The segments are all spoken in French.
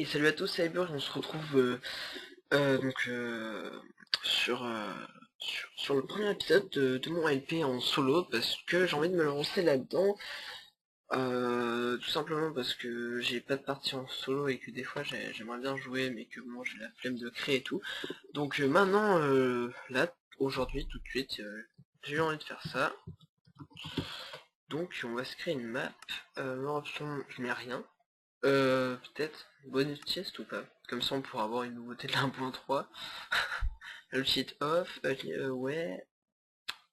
Et salut à tous, c'est Cyber, on se retrouve donc sur le premier épisode de mon LP en solo parce que j'ai envie de me lancer là-dedans. Tout simplement parce que j'ai pas de partie en solo et que des fois j'aimerais bien jouer mais que moi j'ai la flemme de créer et tout. Donc maintenant, là, aujourd'hui, tout de suite, j'ai eu envie de faire ça. Donc on va se créer une map. Leur option, je mets rien. Peut-être bonus chest ou pas. Comme ça on pourra avoir une nouveauté de l'1.3. Le cheat off, ouais.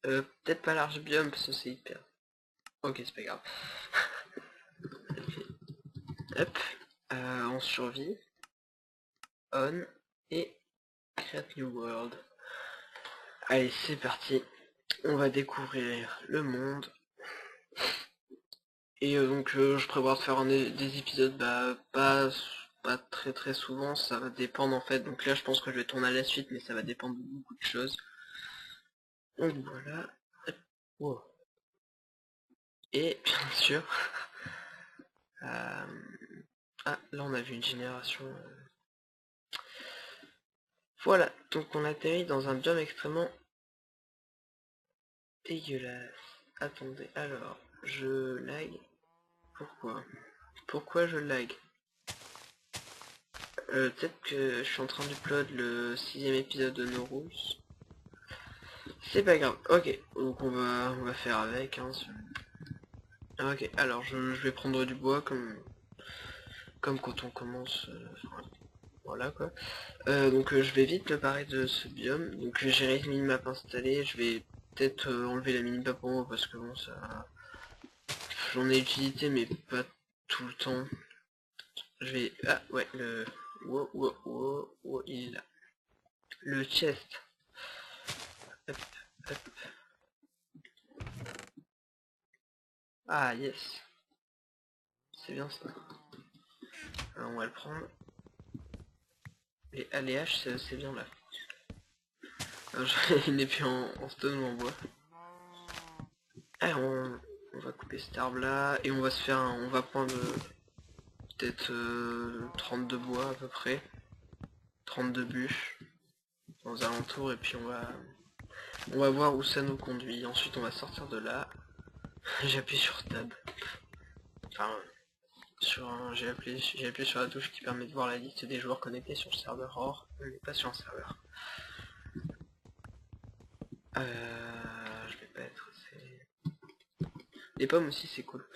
Peut-être pas large biome parce que c'est hyper. Ok, c'est pas grave. Hop. On survit. On. Et create new world. Allez, c'est parti. On va découvrir le monde. Et donc je prévois de faire des épisodes, pas très souvent, ça va dépendre en fait. Donc là je pense que je vais tourner à la suite, mais ça va dépendre de beaucoup de choses. Donc voilà. Wow. Et bien sûr, ah là on a vu une génération. Voilà, donc on atterrit dans un biome extrêmement dégueulasse. Attendez, alors, je lag. Pourquoi? Pourquoi je lag? Peut-être que je suis en train d'upload le 6ème épisode de No Rules. C'est pas grave, ok, donc on va faire avec. Hein, ok, alors je vais prendre du bois comme quand on commence. Voilà quoi. Donc je vais vite me parler de ce biome. Donc j'ai une minimap installée. Je vais peut-être enlever la minimap en haut parce que bon ça. J'en ai utilité mais pas tout le temps. Je vais. Ah ouais, le. Wow, il est là. Le chest. Hop, hop. Ah yes. C'est bien ça. Alors on va le prendre. Les aléages c'est bien là. J'ai une épée en stone ou en bois. Ah, on va couper cet arbre là et on va se faire on va prendre peut-être 32 bois à peu près. 32 bûches aux alentours et puis on va voir où ça nous conduit. Ensuite on va sortir de là. J'appuie sur tab. Enfin j'ai appuyé sur la touche qui permet de voir la liste des joueurs connectés sur le serveur. Or on n'est pas sur un serveur. Je vais pas être assez. Les pommes aussi c'est cool.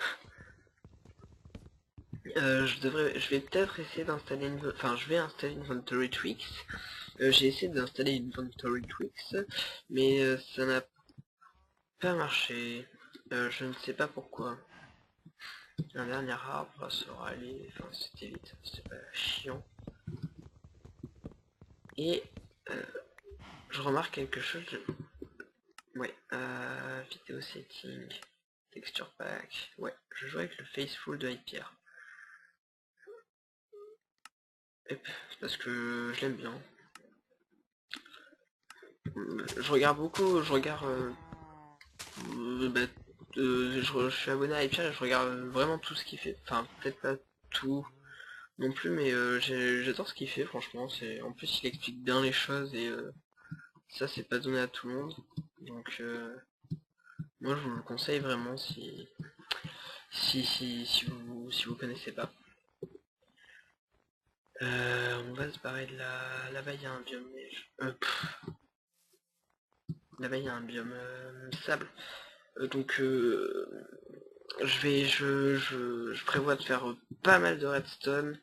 Je vais peut-être essayer d'installer je vais installer une Inventory Tweaks. J'ai essayé d'installer une Inventory Tweaks, mais ça n'a pas marché. Je ne sais pas pourquoi. Un dernier arbre sera allé, enfin c'était vite, c'était pas chiant. Et je remarque quelque chose de. Ouais, vidéo setting, texture pack. Ouais, je joue avec le Faithful de Hyper. C'est parce que je l'aime bien. Je regarde beaucoup, je suis abonné à Hyper et je regarde vraiment tout ce qu'il fait. Enfin, peut-être pas tout non plus, mais j'adore ce qu'il fait, franchement. En plus, il explique bien les choses et ça, c'est pas donné à tout le monde. Donc, moi, je vous le conseille vraiment si vous connaissez pas. On va se barrer de là. Là-bas, il y a un biome neige. Là-bas, il y a un biome sable. Donc, je prévois de faire pas mal de redstone.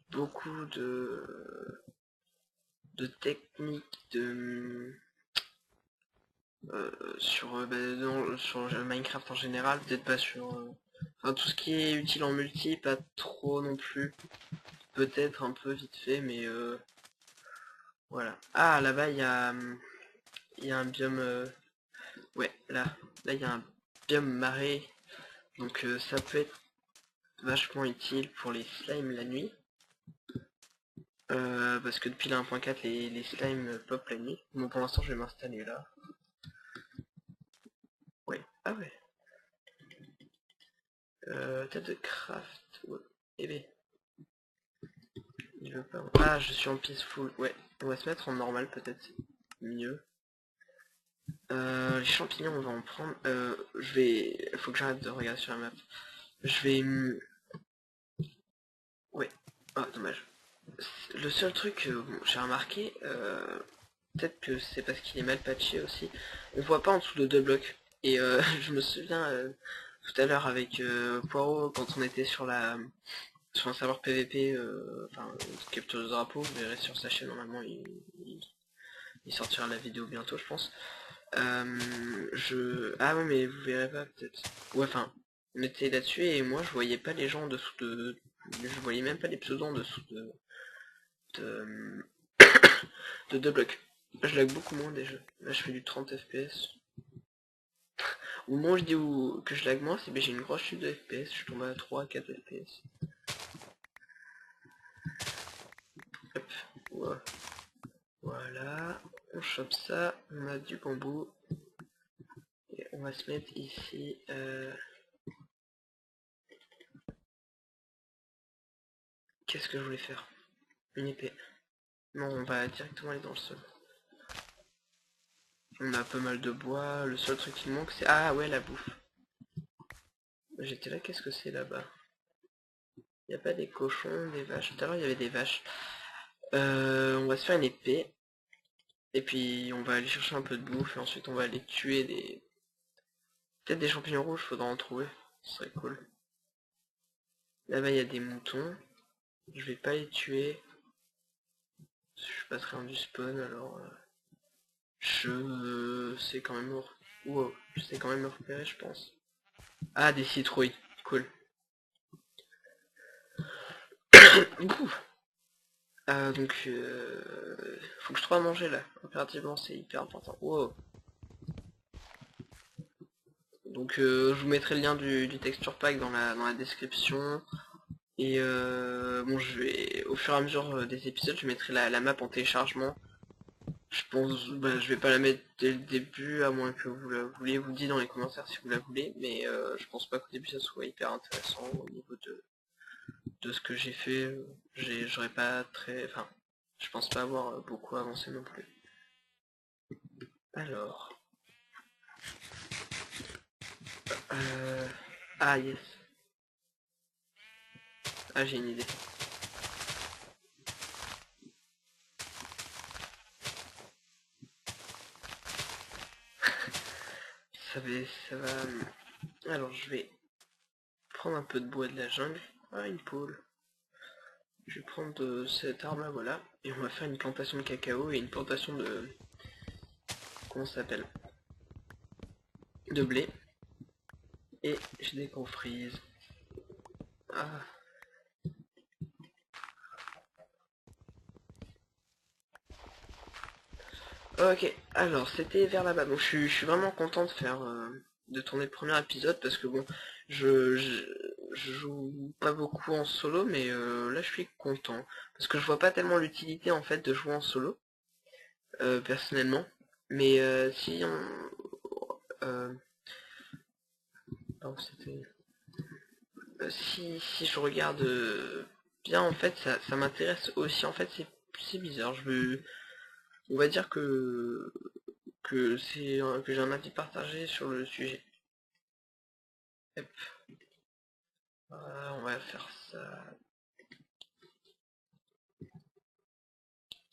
Beaucoup de techniques sur Minecraft en général, peut-être pas sur enfin tout ce qui est utile en multi, pas trop non plus, peut-être un peu vite fait, mais voilà. Ah là-bas il y a un biome ouais là il y a un biome marée, donc ça peut être vachement utile pour les slimes la nuit. Parce que depuis la 1.4 les slimes pop la nuit. Bon pour l'instant je vais m'installer là. Ouais, ah ouais. Tête de craft. Ouais. Eh ben. Il veut pas. Ah, je suis en peaceful. Ouais, on va se mettre en normal peut-être. C'est mieux. Les champignons, on va en prendre. Je vais. Faut que j'arrête de regarder sur la map. Je vais. Ouais. Ah, dommage. Le seul truc, bon, j'ai remarqué, peut-être que c'est parce qu'il est mal patché aussi, on voit pas en dessous de 2 blocs. Et je me souviens tout à l'heure avec Poirot, quand on était sur un serveur PVP, enfin capture de drapeau, vous verrez sur sa chaîne normalement, il sortira la vidéo bientôt je pense. Ah ouais mais vous verrez pas peut-être. Ouais enfin, on était là-dessus et moi je voyais pas les gens en dessous de... Je voyais même pas les pseudos en dessous de, de 2 blocs. Je lag beaucoup moins des jeux. Là je fais du 30 FPS. Au moment où je dis que je lag moins, c'est que j'ai une grosse chute de FPS, je tombe à 3-4 FPS. Hop, ouais. Voilà, on chope ça, on a du bambou. Et on va se mettre ici. Qu'est-ce que je voulais faire? Une épée. Non, on va directement aller dans le sol. On a pas mal de bois, le seul truc qui manque c'est... Ah ouais, la bouffe. J'étais là, qu'est-ce que c'est là-bas? Il n'y a pas des cochons, des vaches. Tout à l'heure il y avait des vaches. On va se faire une épée. Et puis on va aller chercher un peu de bouffe et ensuite on va aller tuer des... Peut-être des champignons rouges, faudra en trouver. Ce serait cool. Là-bas il y a des moutons. Je vais pas les tuer. Je suis pas très loin du spawn alors... Je sais quand même wow, je sais quand même me repérer je pense. Ah des citrouilles, cool. Donc faut que je trouve à manger là, impérativement c'est hyper important. Wow. Donc je vous mettrai le lien du texture pack dans la description. Et bon je vais au fur et à mesure des épisodes je mettrai la map en téléchargement. Je pense bah, je vais pas la mettre dès le début à moins que vous la vouliez, vous le dites dans les commentaires si vous la voulez, mais je pense pas qu'au début ça soit hyper intéressant au niveau de ce que j'ai fait. J'aurais pas très... Enfin, je pense pas avoir beaucoup avancé non plus. Alors... Ah yes. Ah j'ai une idée. Ça va... Alors je vais prendre un peu de bois de la jungle. Ah une poule. Je vais prendre cet arbre là, voilà. Et on va faire une plantation de cacao et une plantation de... Comment ça s'appelle? De blé. Et j'ai des confrises. Ah. Ok, alors c'était vers là-bas. Donc je suis vraiment content de faire de tourner le premier épisode parce que bon, je joue pas beaucoup en solo, mais là je suis content parce que je vois pas tellement l'utilité en fait de jouer en solo personnellement. Mais si on pardon, si je regarde bien en fait ça m'intéresse aussi en fait c'est bizarre. On va dire que j'ai un avis partagé sur le sujet. Hop. Voilà, on va faire ça.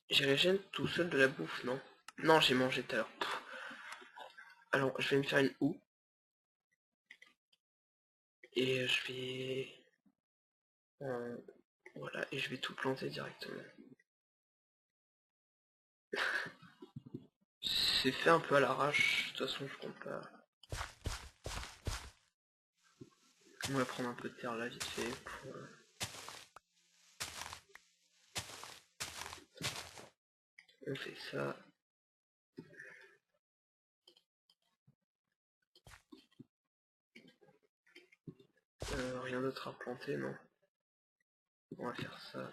J'ai régène tout seul de la bouffe, non? Non, j'ai mangé tout à l'heure. Alors, je vais me faire une houe. Et je vais... voilà, et je vais tout planter directement. C'est fait un peu à l'arrache, de toute façon je compte pas. On va prendre un peu de terre là vite fait pour... On fait ça. Rien d'autre à planter, non? On va faire ça.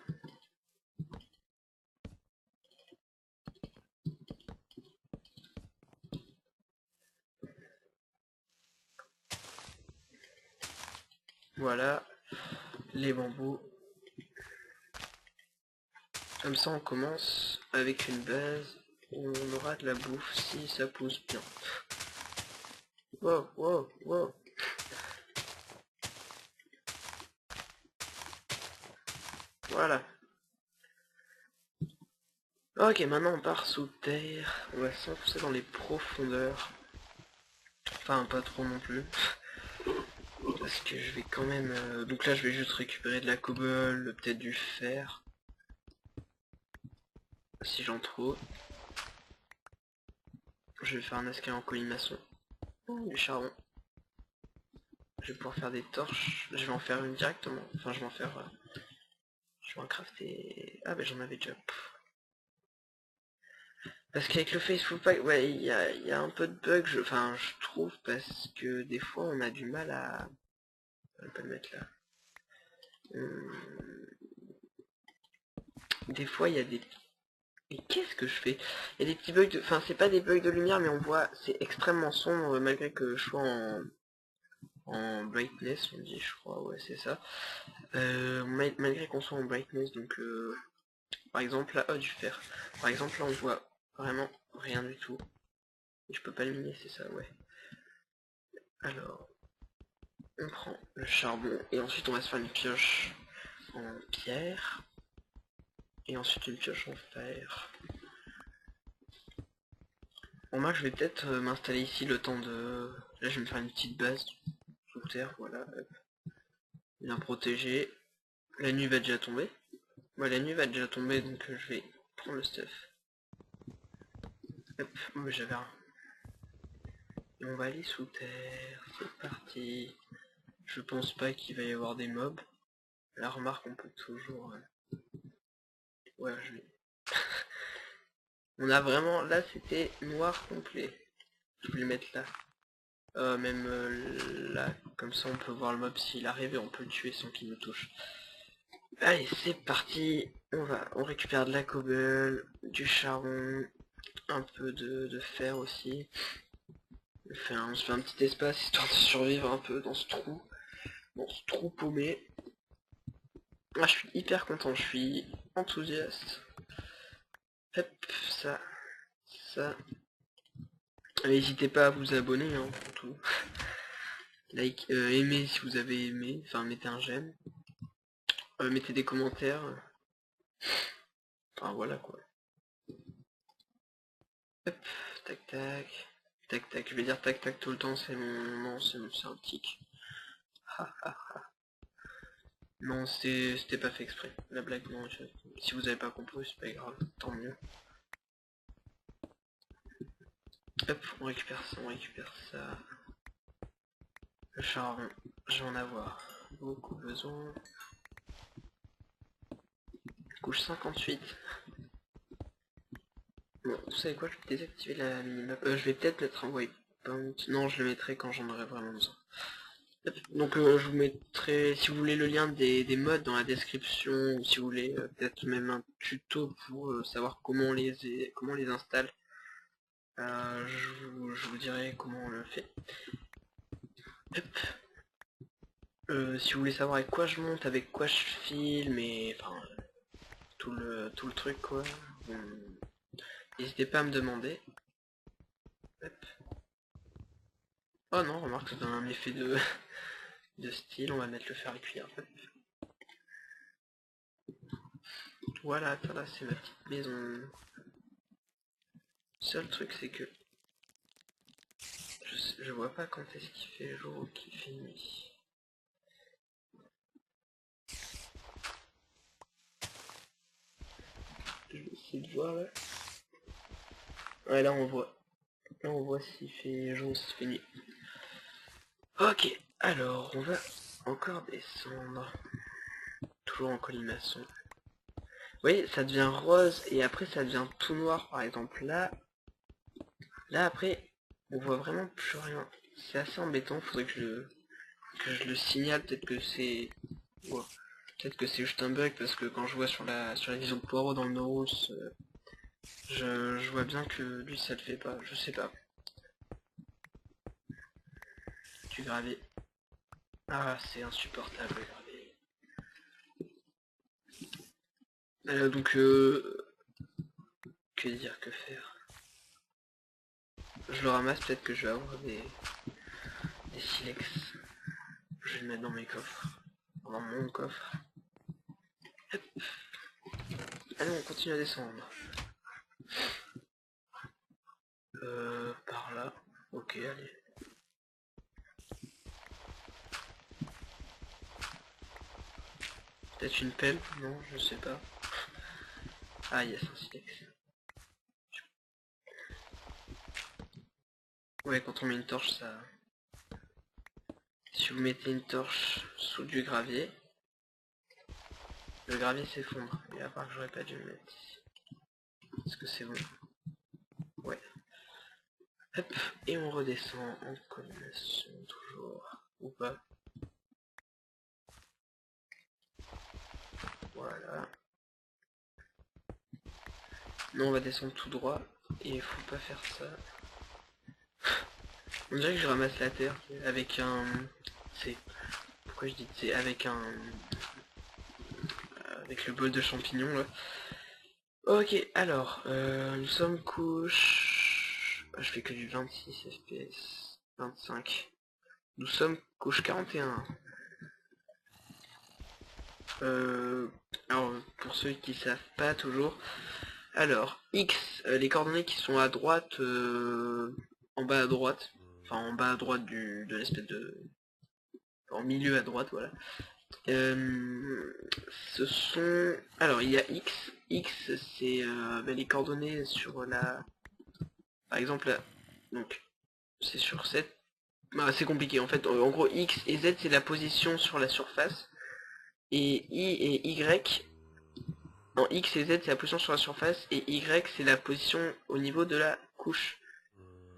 Voilà, les bambous. Comme ça on commence avec une base où on aura de la bouffe si ça pousse bien. Wow, wow, wow. Voilà. Ok, maintenant on part sous terre. On va s'enfoncer dans les profondeurs. Enfin, pas trop non plus. Parce que je vais quand même... Donc là, je vais juste récupérer de la cobble, peut-être du fer. Si j'en trouve. Je vais faire un escalier en colimaçon. Du charbon. Je vais pouvoir faire des torches. Je vais en faire une directement. Enfin, je vais en faire... je vais en crafter... Ah, bah j'en avais déjà. Parce qu'avec le Facebook Pack, ouais, il y a un peu de bug, enfin, je trouve, parce que des fois, on a du mal à... On peut le mettre là. Des fois, il y a des... Mais qu'est-ce que je fais? Il y a des petits bugs de... Enfin, c'est pas des bugs de lumière, mais on voit... C'est extrêmement sombre, malgré que je sois en brightness, on dit, je crois, ouais, c'est ça. Malgré qu'on soit en brightness, donc... par exemple, là, oh, du fer. Par exemple, là, on voit vraiment rien du tout. Et je peux pas le miner, c'est ça, ouais. Alors... On prend le charbon et ensuite on va se faire une pioche en pierre et ensuite une pioche en fer. Bon, moi je vais peut-être m'installer ici le temps de... Là je vais me faire une petite base sous terre, voilà, hop. Bien protégé. La nuit va déjà tomber. Ouais, la nuit va déjà tomber donc je vais prendre le stuff. Hop, moi j'avais un. Et on va aller sous terre, c'est parti. Je pense pas qu'il va y avoir des mobs. La remarque on peut toujours... Ouais, je vais... On a vraiment... Là c'était noir complet. Je vais le mettre là. Même là, comme ça on peut voir le mob s'il arrive et on peut le tuer sans qu'il nous touche. Allez, c'est parti. On récupère de la cobble, du charbon, un peu de fer aussi. On se fait un petit espace histoire de survivre un peu dans ce trou paumé. Ah, je suis hyper content, je suis enthousiaste. Hop, ça, ça. N'hésitez pas à vous abonner, hein, pour tout. Like, aimez si vous avez aimé, enfin mettez un j'aime. Mettez des commentaires. Enfin voilà quoi. Hop, tac tac. Tac tac. Je vais dire tac tac tout le temps, c'est mon. Non, c'est un tic. Non, c'était pas fait exprès. La blague, non. Si vous avez pas compris, c'est pas grave. Tant mieux. Hop, on récupère ça, on récupère ça. Le charbon, je vais en avoir beaucoup besoin. Couche 58. Bon, vous savez quoi, je vais désactiver la minimap. Je vais peut-être mettre un waypoint. Non, je le mettrai quand j'en aurai vraiment besoin. Donc je vous mettrai, si vous voulez, le lien des mods dans la description, ou si vous voulez peut-être même un tuto pour savoir comment on les installe. Je vous dirai comment on le fait. Hop. Si vous voulez savoir avec quoi je monte, avec quoi je filme, et enfin tout le truc quoi, n'hésitez pas à me demander. Hop. Oh non, remarque, ça donne un effet de style, on va mettre le fer à cuire. Hop. Voilà, voilà, c'est ma petite maison. Seul truc c'est que je vois pas quand est-ce qu'il fait jour ou qu'il fait nuit. Je vais essayer de voir là. Ouais, là on voit. Là on voit s'il fait jour ou s'il fait nuit. Ok, alors on va encore descendre. Toujours en colimaçon. Vous voyez, ça devient rose et après ça devient tout noir par exemple. Là après, on voit vraiment plus rien. C'est assez embêtant, faudrait que je le signale, peut-être que c'est... Ouais. Peut-être que c'est juste un bug parce que quand je vois sur la vision de Poirot dans le Norus, je vois bien que lui ça le fait pas, je sais pas. Du gravier. Ah c'est insupportable le gravier. Donc que dire, que faire? Je le ramasse, peut-être que je vais avoir des silex. Je vais le mettre dans mes coffres. Dans mon coffre. Hop. Allez, on continue à descendre. Par là. Ok, allez. Peut-être une pelle? Non, je sais pas. Ah, yes, un silex. Ouais, quand on met une torche, ça... Si vous mettez une torche sous du gravier, le gravier s'effondre. Et à part que j'aurais pas dû le mettre ici. Est-ce que c'est bon? Ouais. Hop, et on redescend en combinaison toujours. Ou pas. Voilà. Non, on va descendre tout droit. Et il faut pas faire ça. On dirait que je ramasse la terre avec un... C'est... Pourquoi je dis c'est avec un... Avec le bol de champignons là. Ok, alors, nous sommes couche... Je fais que du 26 FPS. 25. Nous sommes couche 41. Alors, pour ceux qui savent pas toujours... Alors, X, les coordonnées qui sont à droite, en bas à droite. Enfin, en bas à droite de l'espèce de... En milieu à droite, voilà. Ce sont... Alors, il y a X. X, c'est les coordonnées sur la... Par exemple, là, donc, c'est sur 7. Bah, c'est compliqué, en fait. En gros, X et Z, c'est la position sur la surface. Et I et Y... Non, X et Z, c'est la position sur la surface. Et Y, c'est la position au niveau de la couche.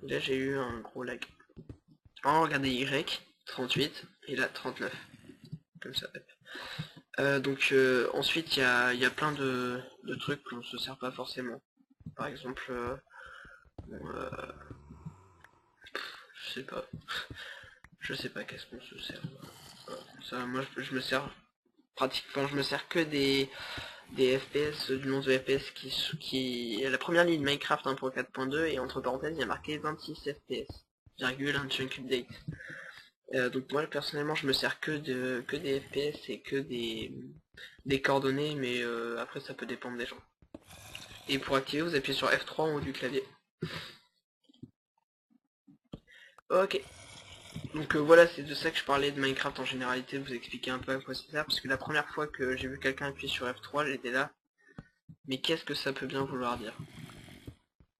Et là, j'ai eu un gros lag. Alors, regardez Y, 38, et là, 39. Comme ça, hop. Donc ensuite il y a plein de trucs qu'on se sert pas forcément. Par exemple, je sais pas, je sais pas qu'est-ce qu'on se sert. Ça, moi je me sers pratiquement, je me sers que des FPS du nom de FPS qui est la première ligne Minecraft 1.4.2 et entre parenthèses il y a marqué 26 FPS, virgule un chunk update. Donc moi personnellement je me sers que des FPS et que des coordonnées, mais après ça peut dépendre des gens. Et pour activer, vous appuyez sur F3 en haut du clavier. Ok. Donc voilà, c'est de ça que je parlais de Minecraft en généralité, vous expliquer un peu à quoi ça sert, parce que la première fois que j'ai vu quelqu'un appuyer sur F3, j'étais là. Mais qu'est-ce que ça peut bien vouloir dire?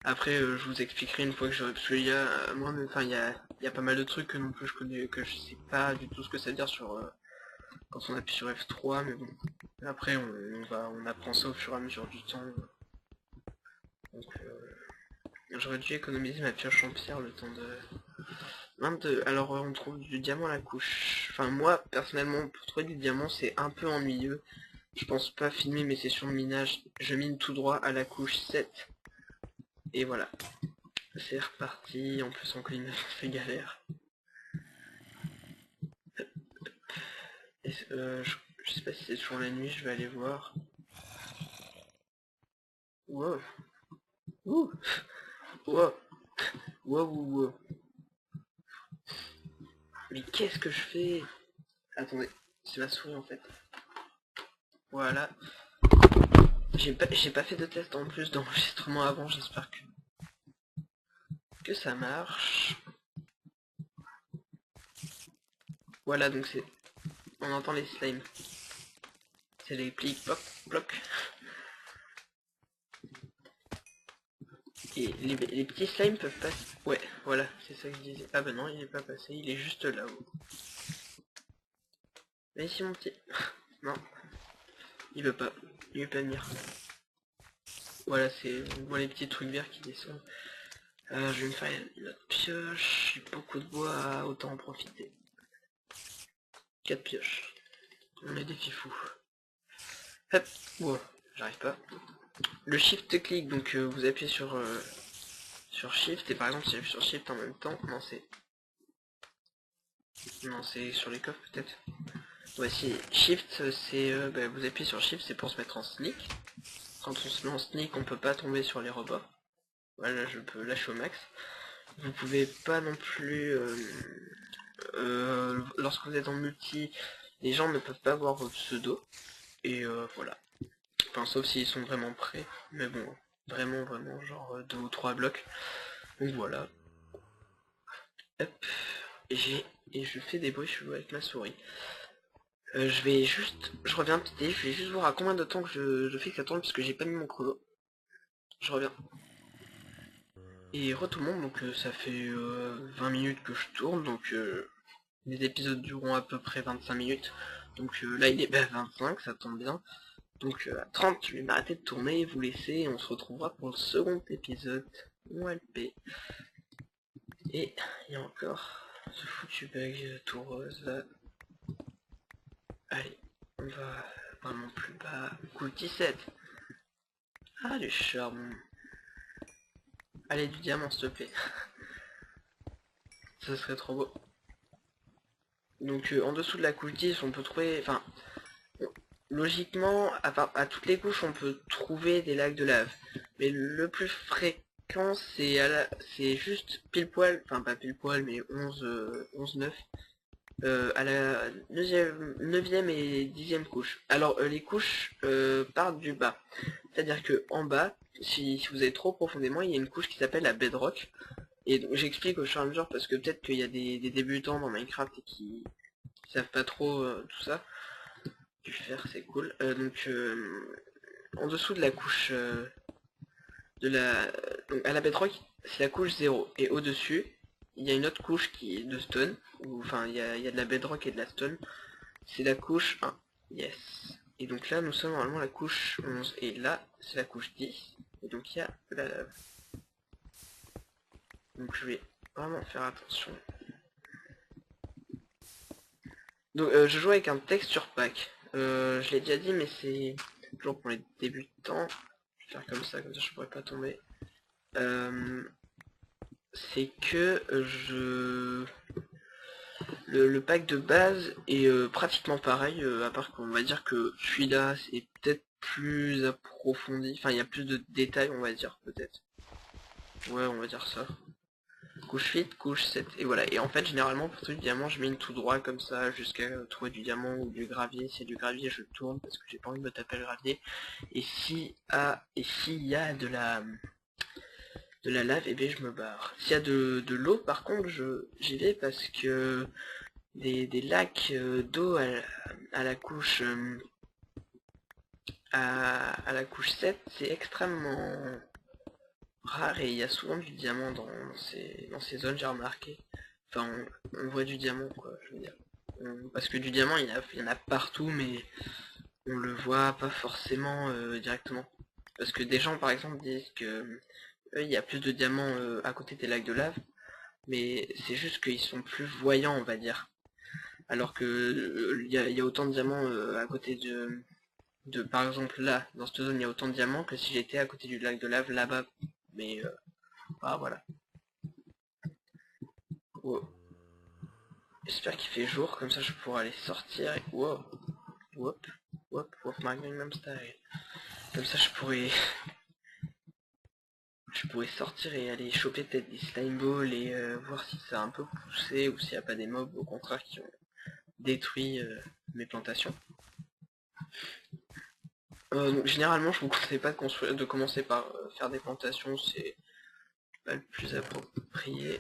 Après, je vous expliquerai une fois que j'aurai... Parce qu'il y a... moi, enfin, il y a pas mal de trucs que non plus je connais, que je sais pas du tout ce que ça veut dire sur... quand on appuie sur F3, mais bon. Après, on apprend ça au fur et à mesure du temps. Donc, j'aurais dû économiser ma pioche en pierre le temps de... 22. Alors on trouve du diamant à la couche. Enfin moi personnellement pour trouver du diamant c'est un peu ennuyeux. Je pense pas filmer mes sessions de minage. Je mine tout droit à la couche 7. Et voilà. C'est reparti. En plus en clim c'est galère. Et, je sais pas si c'est toujours la nuit, je vais aller voir. Wow. Ouh. Wow. Wow, wow. Mais qu'est-ce que je fais? Attendez, c'est ma souris en fait. Voilà. J'ai pas fait de test en plus d'enregistrement avant, j'espère que ça marche. Voilà, donc c'est... On entend les slimes. C'est les plis pop, bloc. Et les petits slimes peuvent passer... Ouais, voilà, c'est ça que je disais. Ah bah non, il est pas passé, il est juste là-haut. Mais ici mon petit... Non, il veut pas. Il veut pas venir. Voilà, c'est... On voit les petits trucs verts qui descendent. Je vais me faire une autre pioche. J'ai beaucoup de bois, autant en profiter. 4 pioches. On est des fifous. Hop, wow, j'arrive pas. Le shift click, donc vous appuyez sur shift, et par exemple si j'appuie sur shift en même temps, non c'est sur les coffres peut-être. Voici shift, c'est vous appuyez sur shift, c'est pour se mettre en sneak. quand on se met en sneak, on peut pas tomber sur les robots. Voilà, je peux lâcher au max. Vous pouvez pas non plus... lorsque vous êtes en multi, les gens ne peuvent pas voir vos pseudos. Et voilà. Enfin, sauf s'ils sont vraiment prêts. Mais bon, vraiment, genre 2 ou 3 blocs. Donc voilà. Hop. Et je fais des bruits chelous avec ma souris. Je reviens petit, je vais juste voir à combien de temps que je fais que ça tourne parce que j'ai pas mis mon chrono. Je reviens. Et re tout le monde, donc ça fait 20 minutes que je tourne, donc les épisodes dureront à peu près 25 minutes. Donc là il est 25, ça tombe bien. Donc à 30, je vais m'arrêter de tourner, vous laisser, et on se retrouvera pour le second épisode ou LP. Et il y a encore ce foutu bug tout rose là. Allez, on va vraiment plus bas. Coup 17. Ah, du charbon. Allez, du diamant, s'il te plaît. Ça serait trop beau. Donc en dessous de la couche 10, on peut trouver... Enfin, logiquement, à toutes les couches, on peut trouver des lacs de lave. Mais le plus fréquent, c'est juste pile poil, enfin pas pile poil, mais 11-9. À la 9e et 10e couche. Alors les couches partent du bas. C'est-à-dire que en bas, si vous allez trop profondément, il y a une couche qui s'appelle la bedrock. Et donc j'explique au fur et à mesure parce que peut-être qu'il y a des débutants dans Minecraft et qui savent pas trop tout ça. Du fer, c'est cool. En dessous de la couche de la... Donc à la bedrock, c'est la couche 0. Et au-dessus, il y a une autre couche qui est de stone. Enfin, il y a de la bedrock et de la stone. C'est la couche 1. Yes. Et donc là, nous sommes normalement à la couche 11. Et là, c'est la couche 10. Et donc il y a de la lave. Donc je vais vraiment faire attention. Donc je joue avec un texture pack. Je l'ai déjà dit, mais c'est toujours pour les débutants. Je vais faire comme ça je pourrais pas tomber. C'est que le pack de base est pratiquement pareil, à part qu'on va dire que celui-là c'est peut-être plus approfondi, enfin il y a plus de détails on va dire peut-être. Ouais, on va dire ça. Couche 8, couche 7, et voilà. Et en fait généralement pour trouver du diamant je mine tout droit comme ça jusqu'à trouver du diamant ou du gravier. Si y a du gravier je tourne parce que j'ai pas envie de me taper le gravier. Et s'il y a de la lave, et bien je me barre. S'il y a de l'eau par contre j'y vais parce que des lacs d'eau à la couche à la couche 7 c'est extrêmement rare et il y a souvent du diamant dans ces zones, j'ai remarqué. Enfin on voit du diamant quoi, je veux dire. Parce que du diamant il y en a partout mais on le voit pas forcément directement. Parce que des gens par exemple disent que il y a plus de diamants à côté des lacs de lave, mais c'est juste qu'ils sont plus voyants on va dire. Alors que il y a autant de diamants à côté par exemple là, dans cette zone il y a autant de diamants que si j'étais à côté du lac de lave là-bas. Mais voilà. Wow. J'espère qu'il fait jour, comme ça je pourrai aller sortir et... Wow. Whoop. Whoop. Whoop Magnum style. Comme ça je pourrais sortir et aller choper peut-être des slime balls et voir si ça a un peu poussé ou s'il n'y a pas des mobs au contraire qui ont détruit mes plantations. Donc, généralement je vous conseille pas de commencer par faire des plantations, c'est pas le plus approprié.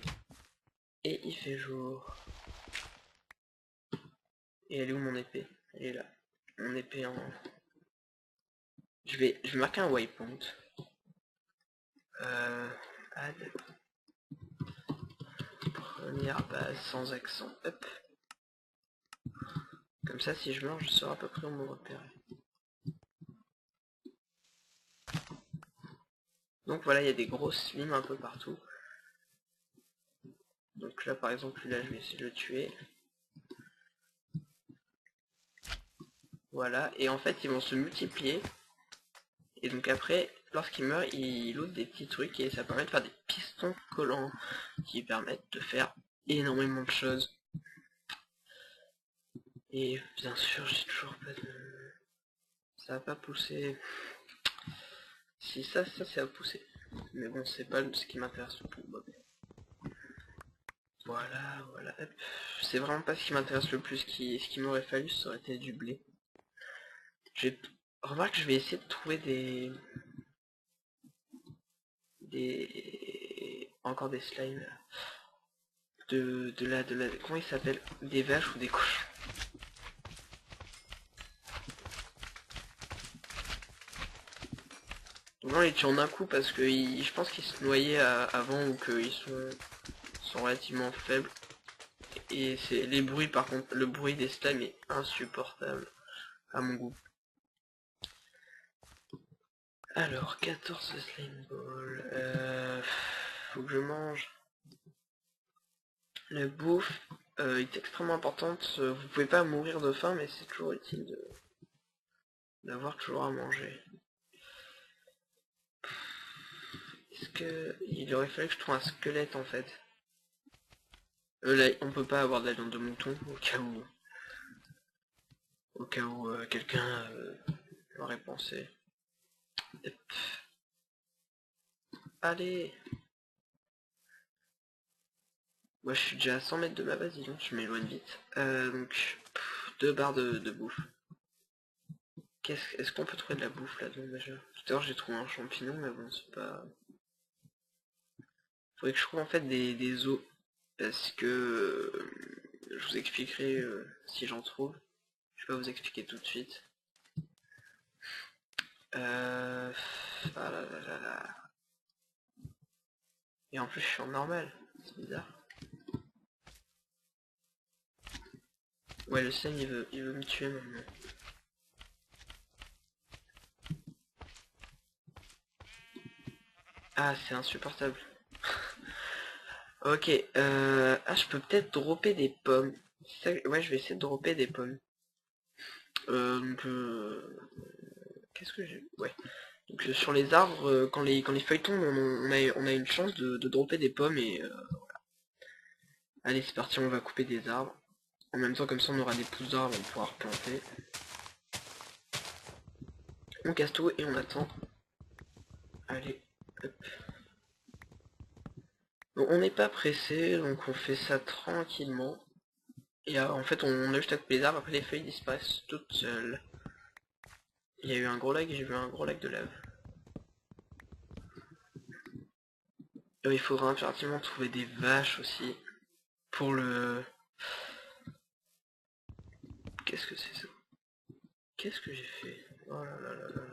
Et il fait jour. Et elle est où mon épée? Elle est là. Mon épée en... Je vais marquer un waypoint. Add. Première base sans accent. Hop. Comme ça si je meurs je saurai à peu près où me repérer. Donc voilà, il y a des grosses slimes un peu partout. Donc là par exemple là je vais essayer de le tuer. Voilà, et en fait ils vont se multiplier. Et donc après, lorsqu'ils meurent, ils lootent des petits trucs et ça permet de faire des pistons collants qui permettent de faire énormément de choses. Et bien sûr j'ai toujours pas de... Ça va pas pousser. si ça c'est à pousser. Mais bon, c'est pas ce qui m'intéresse le plus. Voilà, voilà. C'est vraiment pas ce qui m'intéresse le plus. Ce qui m'aurait fallu, ça aurait été du blé. Remarque, je vais essayer de trouver encore des slimes. Comment il s'appelle? Des vaches ou des cochons? Donc là, on les tue en un coup parce que je pense qu'ils se noyaient avant ou qu'ils sont relativement faibles. Et c'est les bruits, par contre, le bruit des slimes est insupportable à mon goût. Alors, 14 slime balls. Faut que je mange. La bouffe est extrêmement importante. Vous pouvez pas mourir de faim, mais c'est toujours utile d'avoir toujours à manger. Est-ce que il aurait fallu que je trouve un squelette en fait? Là, on peut pas avoir de la viande de mouton au cas où quelqu'un aurait pensé. Hop. Allez. Moi, je suis déjà à 100 mètres de ma base, dis donc, je m'éloigne vite. Donc, 2 barres de bouffe. Est-ce qu'on peut trouver de la bouffe là-dedans déjà? Tout à l'heure, j'ai trouvé un champignon, mais bon, c'est pas... Faudrait que je trouve en fait des os. Parce que je vous expliquerai si j'en trouve. Je vais pas vous expliquer tout de suite. Ah là là là là. Et en plus je suis en normal. C'est bizarre. Ouais, le Sam il veut me tuer maintenant. Ah, c'est insupportable. Ok, ah, je peux peut-être dropper des pommes. Ouais, je vais essayer de dropper des pommes. Donc, qu'est-ce que j'ai... Ouais. Donc, sur les arbres, quand les feuilles tombent, on a une chance de dropper des pommes et... Allez, c'est parti, on va couper des arbres. En même temps, comme ça, on aura des pousses d'arbres, on pourra replanter. On casse tout et on attend. Allez, hop. Donc, on n'est pas pressé, donc on fait ça tranquillement. Et en fait, on a juste à couper les arbres, après les feuilles disparaissent toutes seules. Il y a eu un gros lag, j'ai vu un gros lag de lave. Il faudra impérativement trouver des vaches aussi. Pour le... Qu'est-ce que c'est ça? Qu'est-ce que j'ai fait? Oh là là là là là.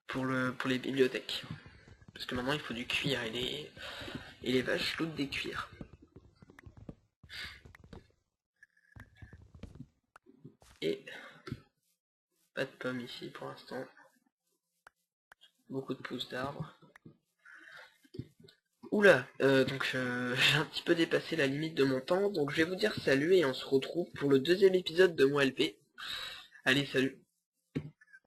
Pour les bibliothèques. Parce que maintenant il faut du cuir et les vaches lootent des cuirs. Et pas de pommes ici pour l'instant. Beaucoup de pousses d'arbres. Oula, donc j'ai un petit peu dépassé la limite de mon temps, donc je vais vous dire salut et on se retrouve pour le deuxième épisode de mon LP. Allez, salut.